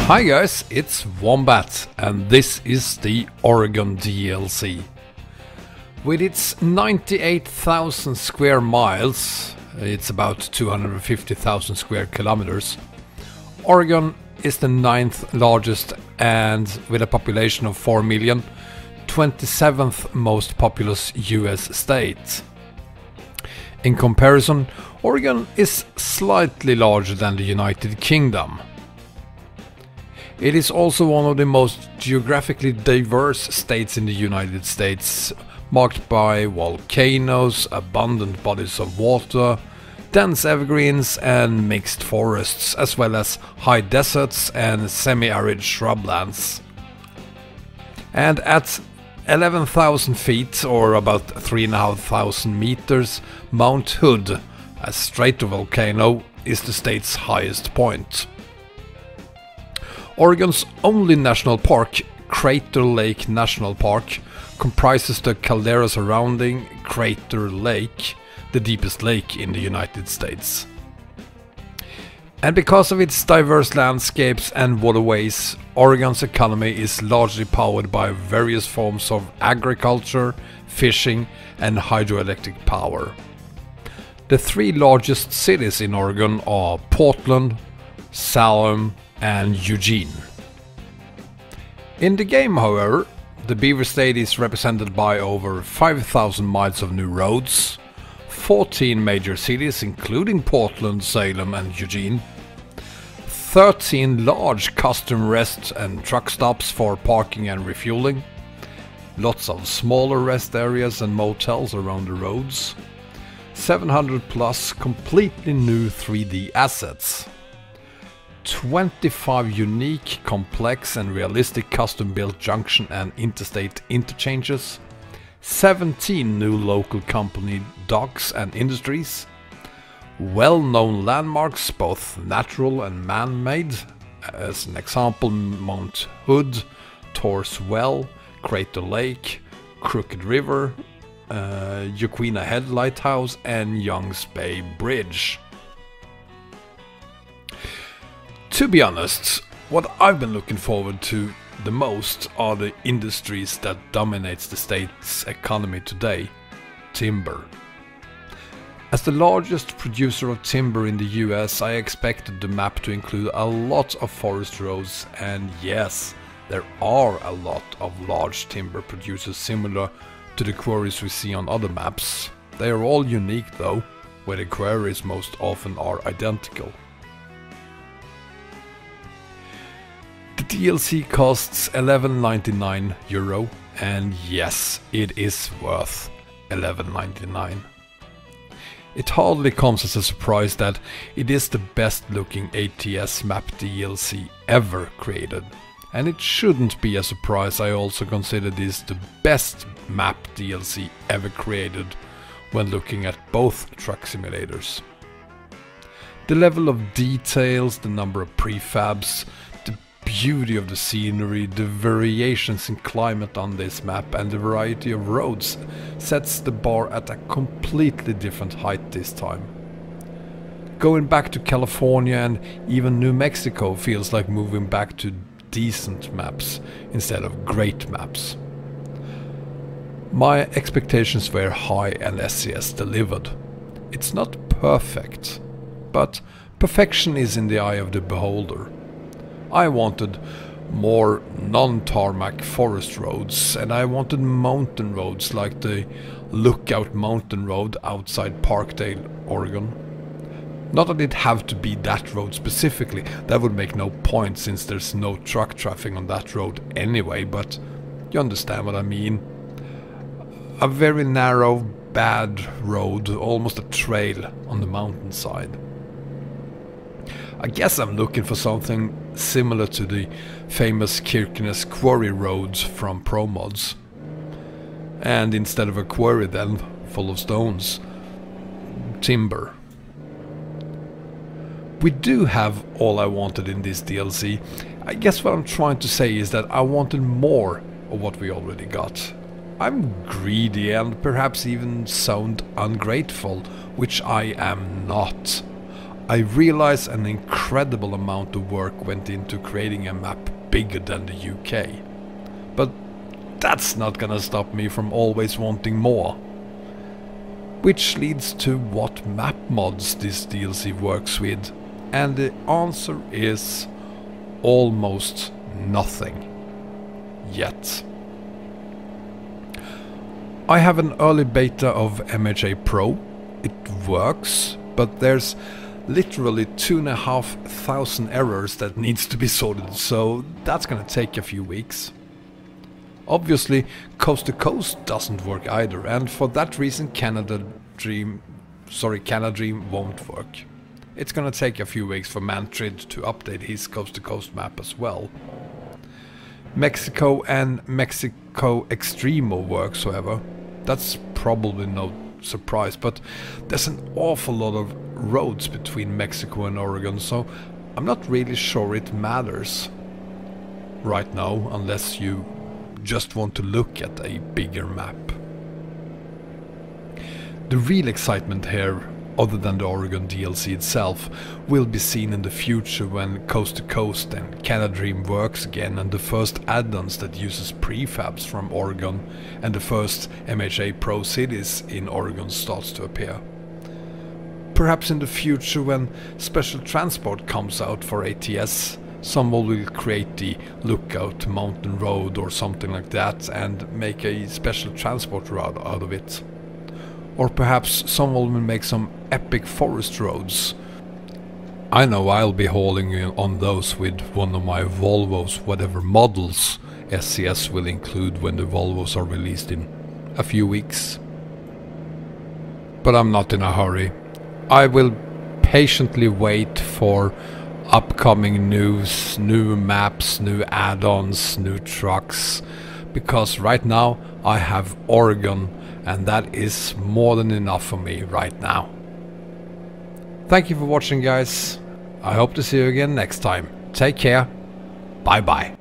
Hi guys, it's Wombat and this is the Oregon DLC. With its 98,000 square miles, it's about 250,000 square kilometers, Oregon is the 9th largest and with a population of 4 million, 27th most populous US state. In comparison, Oregon is slightly larger than the United Kingdom. It is also one of the most geographically diverse states in the United States, marked by volcanoes, abundant bodies of water, dense evergreens and mixed forests, as well as high deserts and semi-arid shrublands. And at 11,000 feet, or about 3,500 meters, Mount Hood, a stratovolcano, is the state's highest point. Oregon's only national park, Crater Lake National Park, comprises the caldera surrounding Crater Lake, the deepest lake in the United States. And because of its diverse landscapes and waterways, Oregon's economy is largely powered by various forms of agriculture, fishing and hydroelectric power. The three largest cities in Oregon are Portland, Salem and Eugene. In the game, however, the Beaver State is represented by over 5,000 miles of new roads, 14 major cities including Portland, Salem and Eugene, 13 large custom rest and truck stops for parking and refueling, lots of smaller rest areas and motels around the roads, 700 plus completely new 3D assets, 25 unique, complex and realistic custom-built junction and interstate interchanges, 17 new local company docks and industries, well-known landmarks, both natural and man-made, as an example Mount Hood, Torr's Well, Crater Lake, Crooked River, Yaquina Head Lighthouse and Youngs Bay Bridge. To be honest, what I've been looking forward to the most are the industries that dominates the state's economy today: timber. As the largest producer of timber in the US, I expected the map to include a lot of forest roads, and yes, there are a lot of large timber producers similar to the quarries we see on other maps. They are all unique though, where the quarries most often are identical. The DLC costs €11.99, and yes, it is worth €11.99. It hardly comes as a surprise that it is the best looking ATS map DLC ever created, and it shouldn't be a surprise I also consider this the best map DLC ever created when looking at both truck simulators. The level of details, the number of prefabs, beauty of the scenery, the variations in climate on this map and the variety of roads sets the bar at a completely different height this time. Going back to California and even New Mexico feels like moving back to decent maps instead of great maps. My expectations were high and SCS delivered. It's not perfect, but perfection is in the eye of the beholder. I wanted more non-tarmac forest roads, and I wanted mountain roads like the Lookout Mountain Road outside Parkdale, Oregon. Not that it have to be that road specifically, that would make no point since there's no truck traffic on that road anyway, but you understand what I mean. A very narrow, bad road, almost a trail on the mountainside. I guess I'm looking for something similar to the famous Kirkenes quarry roads from Pro Mods. And instead of a quarry then, full of stones, timber. We do have all I wanted in this DLC, I guess what I'm trying to say is that I wanted more of what we already got. I'm greedy and perhaps even sound ungrateful, which I am not. I realize an incredible amount of work went into creating a map bigger than the UK. But that's not gonna stop me from always wanting more. Which leads to what map mods this DLC works with, and the answer is almost nothing. Yet. I have an early beta of MHA Pro. It works, but there's literally 2,500 errors that needs to be sorted, so that's gonna take a few weeks. Obviously, Coast to Coast doesn't work either, and for that reason Canada Dream won't work. It's gonna take a few weeks for Mantrid to update his Coast to Coast map as well. Mexico and Mexico Extremo works, however. That's probably no surprise, but there's an awful lot of roads between Mexico and Oregon, so I'm not really sure it matters right now, unless you just want to look at a bigger map. The real excitement here, other than the Oregon DLC itself, will be seen in the future when Coast to Coast and Canada Dream works again, and the first add-ons that uses prefabs from Oregon and the first MHA Pro cities in Oregon starts to appear. Perhaps in the future when special transport comes out for ATS, someone will create the Lookout Mountain Road or something like that and make a special transport route out of it. Or perhaps someone will make some epic forest roads. I know I'll be hauling on those with one of my Volvos, whatever models SCS will include when the Volvos are released in a few weeks. But I'm not in a hurry. I will patiently wait for upcoming news, new maps, new add-ons, new trucks, because right now I have Oregon, and that is more than enough for me right now. Thank you for watching, guys. I hope to see you again next time. Take care. Bye bye.